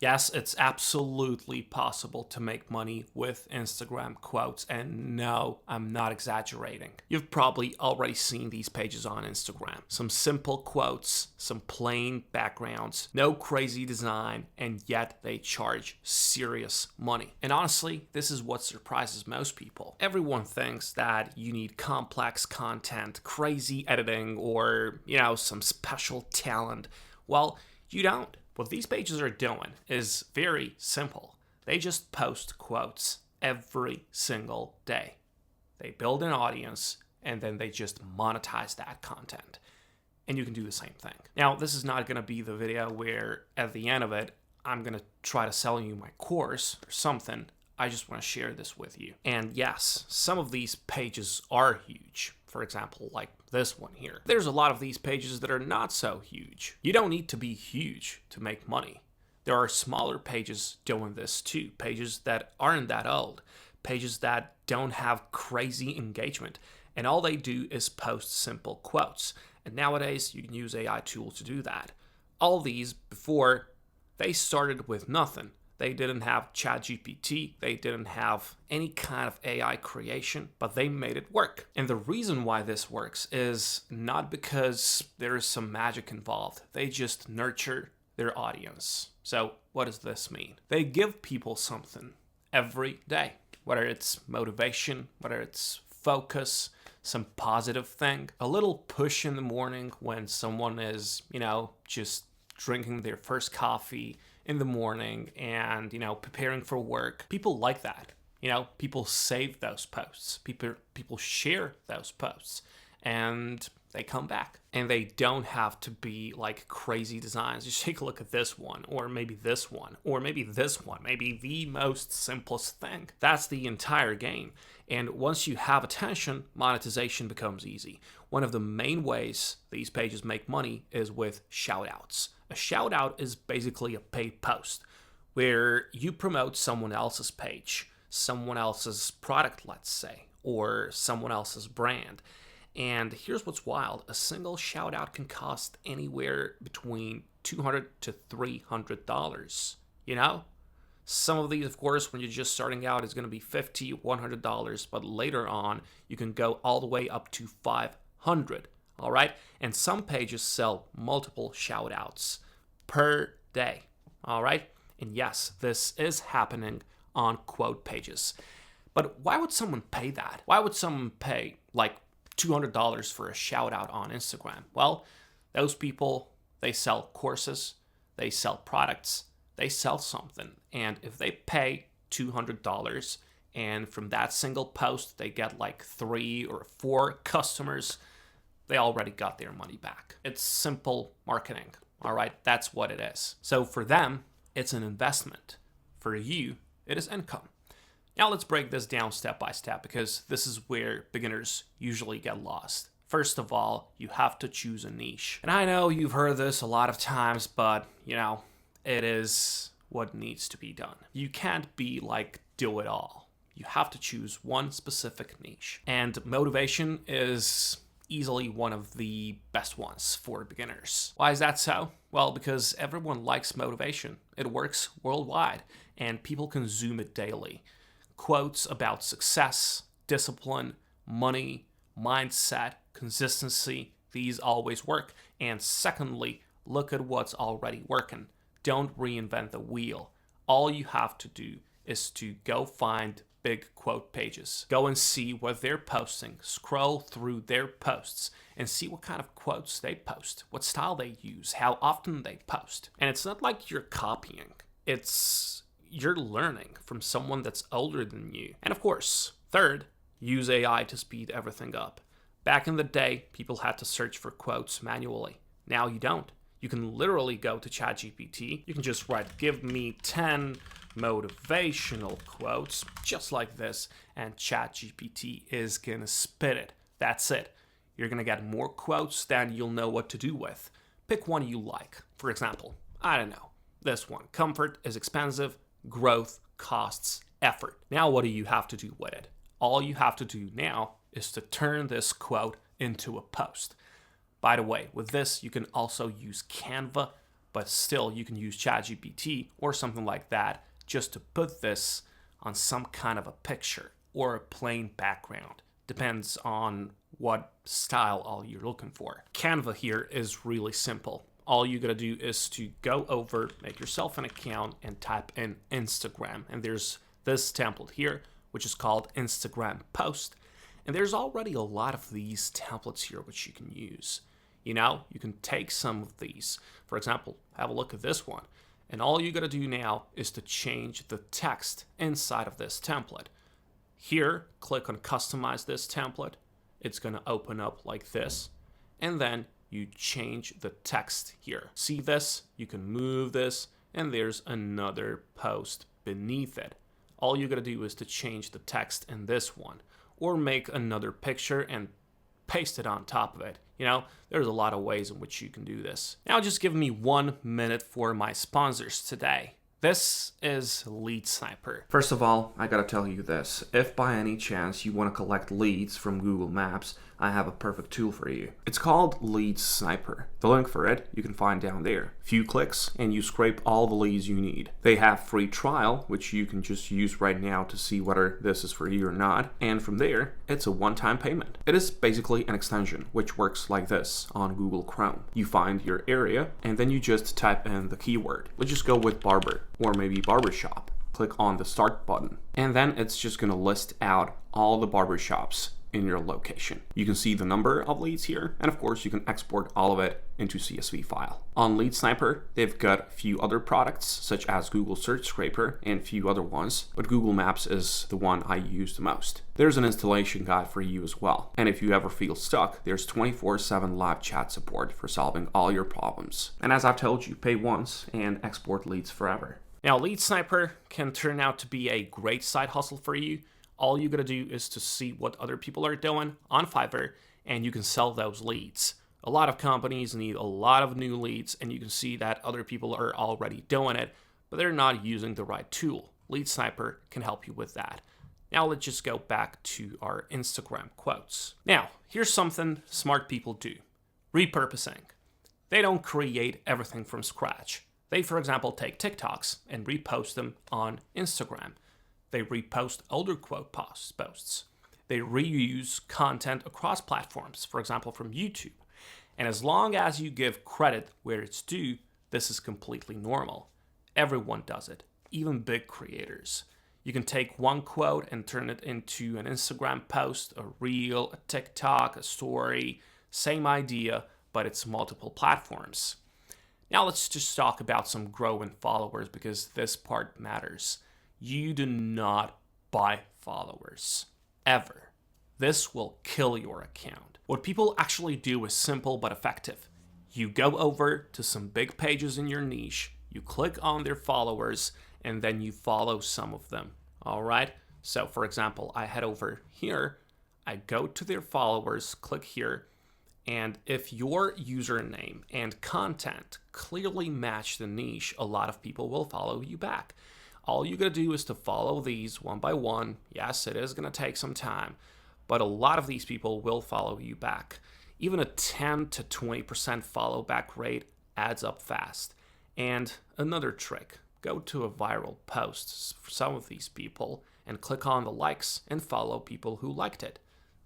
Yes, it's absolutely possible to make money with Instagram quotes, and no, I'm not exaggerating. You've probably already seen these pages on Instagram. Some simple quotes, some plain backgrounds, no crazy design, and yet they charge serious money. And honestly, this is what surprises most people. Everyone thinks that you need complex content, crazy editing, or, some special talent. Well, you don't. What these pages are doing is very simple. They just post quotes every single day. They build an audience and then they just monetize that content. And you can do the same thing. Now, this is not going to be the video where at the end of it, I'm going to try to sell you my course or something. I just want to share this with you. And yes, some of these pages are huge. For example, like this one here. There's a lot of these pages that are not so huge. You don't need to be huge to make money. There are smaller pages doing this too. Pages that aren't that old. Pages that don't have crazy engagement. And all they do is post simple quotes. And nowadays, you can use AI tools to do that. All these, before, they started with nothing. They didn't have ChatGPT. They didn't have any kind of AI creation, but they made it work. And the reason why this works is not because there is some magic involved. They just nurture their audience. So what does this mean? They give people something every day, whether it's motivation, whether it's focus, some positive thing, a little push in the morning when someone is, just drinking their first coffee in the morning and, preparing for work. People like that. People save those posts. People share those posts and they come back. And they don't have to be like crazy designs. Just take a look at this one, or maybe this one, or maybe this one, maybe the most simplest thing. That's the entire game. And once you have attention, monetization becomes easy. One of the main ways these pages make money is with shoutouts. A shoutout is basically a paid post where you promote someone else's page, someone else's product, let's say, or someone else's brand. And here's what's wild. A single shout out can cost anywhere between $200 to $300. Some of these, of course, when you're just starting out, is going to be $50, $100, but later on, you can go all the way up to $500. All right. And some pages sell multiple shout outs per day. All right. And yes, this is happening on quote pages. But why would someone pay that? Why would someone pay like $200 for a shout out on Instagram? Well, those people, they sell courses, they sell products, they sell something. And if they pay $200 and from that single post, they get like 3 or 4 customers, they already got their money back. It's simple marketing. All right. That's what it is. So for them, it's an investment. For you, it is income. Now let's break this down step by step because this is where beginners usually get lost. First of all, you have to choose a niche. And I know you've heard this a lot of times, but it is what needs to be done. You can't be like do it all. You have to choose one specific niche. And motivation is easily one of the best ones for beginners. Why is that so? Well, because everyone likes motivation. It works worldwide and people consume it daily. Quotes about success, discipline, money, mindset, consistency, these always work. And secondly, look at what's already working. Don't reinvent the wheel. All you have to do is to go find big quote pages. Go and see what they're posting. Scroll through their posts and see what kind of quotes they post, what style they use, how often they post. And it's not like you're copying. You're learning from someone that's older than you. And of course, third, use AI to speed everything up. Back in the day, people had to search for quotes manually. Now you don't. You can literally go to ChatGPT. You can just write, give me 10 motivational quotes, just like this, and ChatGPT is gonna spit it. That's it. You're gonna get more quotes than you'll know what to do with. Pick one you like. For example, I don't know, this one. Comfort is expensive, growth costs effort. Now what do you have to do with it? All you have to do now is to turn this quote into a post. By the way, with this, you can also use Canva but still you can use ChatGPT or something like that just to put this on some kind of a picture or a plain background. Depends on what style all you're looking for. Canva here is really simple. All you gotta do is to go over, make yourself an account, and type in Instagram. And there's this template here, which is called Instagram Post. And there's already a lot of these templates here which you can use. You know, you can take some of these. For example, have a look at this one. And all you gotta do now is to change the text inside of this template. Here, click on Customize this template. It's gonna open up like this. And then you change the text here. See this? You can move this, and there's another post beneath it. All you gotta do is to change the text in this one, or make another picture and paste it on top of it. You know, there's a lot of ways in which you can do this. Now just give me 1 minute for my sponsors today. This is Lead Sniper. First of all, I gotta tell you this. If by any chance you want to collect leads from Google Maps, I have a perfect tool for you. It's called Lead Sniper. The link for it you can find down there. Few clicks and you scrape all the leads you need. They have free trial, which you can just use right now to see whether this is for you or not. And from there, it's a one-time payment. It is basically an extension, which works like this on Google Chrome. You find your area and then you just type in the keyword. Let's just go with barber or maybe barbershop. Click on the start button. And then it's just gonna list out all the barbershops in your location. You can see the number of leads here, and of course you can export all of it into CSV file. On Lead Sniper, they've got a few other products such as Google Search Scraper and a few other ones, but Google Maps is the one I use the most. There's an installation guide for you as well, and if you ever feel stuck, there's 24/7 live chat support for solving all your problems. And as I've told you, pay once and export leads forever. Now, Lead Sniper can turn out to be a great side hustle for you. All you gotta do is to see what other people are doing on Fiverr, and you can sell those leads. A lot of companies need a lot of new leads, and you can see that other people are already doing it, but they're not using the right tool. Lead Sniper can help you with that. Now let's just go back to our Instagram quotes. Now, here's something smart people do. Repurposing. They don't create everything from scratch. They, for example, take TikToks and repost them on Instagram. They repost older quote posts. They reuse content across platforms, for example, from YouTube. And as long as you give credit where it's due, this is completely normal. Everyone does it, even big creators. You can take one quote and turn it into an Instagram post, a reel, a TikTok, a story, same idea, but it's multiple platforms. Now let's just talk about some growing followers because this part matters. You do not buy followers, ever. This will kill your account. What people actually do is simple but effective. You go over to some big pages in your niche, you click on their followers, and then you follow some of them, all right? So for example, I head over here, I go to their followers, click here, and if your username and content clearly match the niche, a lot of people will follow you back. All you gotta do is to follow these one by one. Yes, it is gonna take some time, but a lot of these people will follow you back. Even a 10 to 20% follow back rate adds up fast. And another trick, go to a viral post for some of these people and click on the likes and follow people who liked it.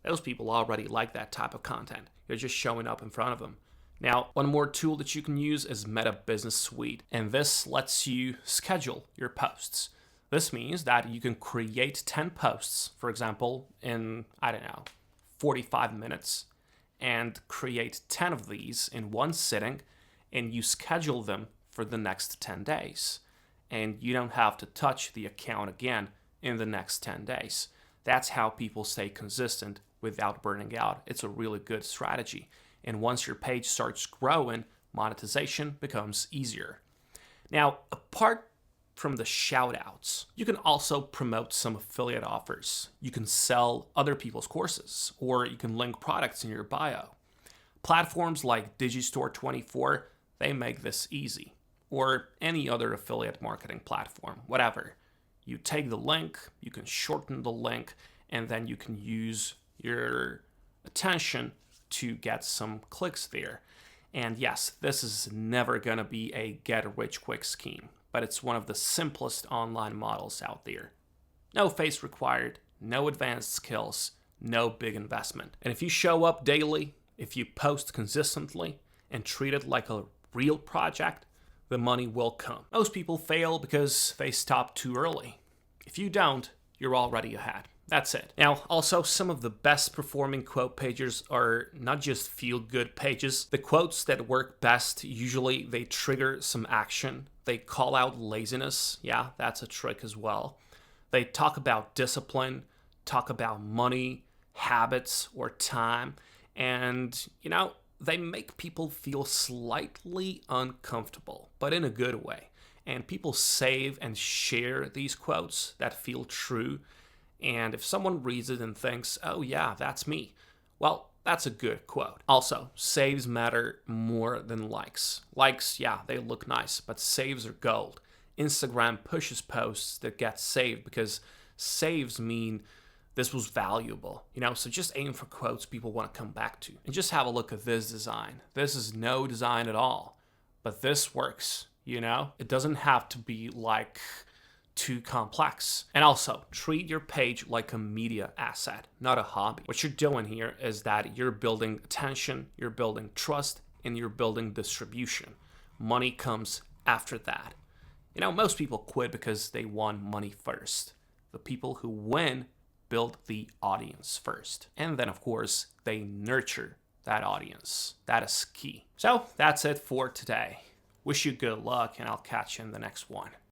Those people already like that type of content. You're just showing up in front of them. Now, one more tool that you can use is Meta Business Suite, and this lets you schedule your posts. This means that you can create 10 posts, for example, in, 45 minutes, and create 10 of these in one sitting, and you schedule them for the next 10 days. And you don't have to touch the account again in the next 10 days. That's how people stay consistent without burning out. It's a really good strategy. And once your page starts growing, monetization becomes easier. Now, apart from the shout-outs, you can also promote some affiliate offers. You can sell other people's courses, or you can link products in your bio. Platforms like Digistore24, they make this easy, or any other affiliate marketing platform, whatever. You take the link, you can shorten the link, and then you can use your attention to get some clicks there. And yes, this is never going to be a get-rich-quick scheme, but it's one of the simplest online models out there. No face required, no advanced skills, no big investment. And if you show up daily, if you post consistently, and treat it like a real project, the money will come. Most people fail because they stop too early. If you don't, you're already ahead. That's it. Now, also, some of the best performing quote pages are not just feel-good pages. The quotes that work best, usually they trigger some action. They call out laziness. Yeah, that's a trick as well. They talk about discipline, talk about money, habits, or time. And, they make people feel slightly uncomfortable, but in a good way. And people save and share these quotes that feel true. And if someone reads it and thinks, oh yeah, that's me, well, that's a good quote. Also, saves matter more than likes. Likes, yeah, they look nice, but saves are gold. Instagram pushes posts that get saved because saves mean this was valuable, so just aim for quotes people want to come back to. And just have a look at this design. This is no design at all, but this works, It doesn't have to be too complex. And also, treat your page like a media asset, not a hobby. What you're doing here is that you're building attention, you're building trust, and you're building distribution. Money comes after that. Most people quit because they want money first. The people who win build the audience first. And then, of course, they nurture that audience. That is key. So that's it for today. Wish you good luck, and I'll catch you in the next one.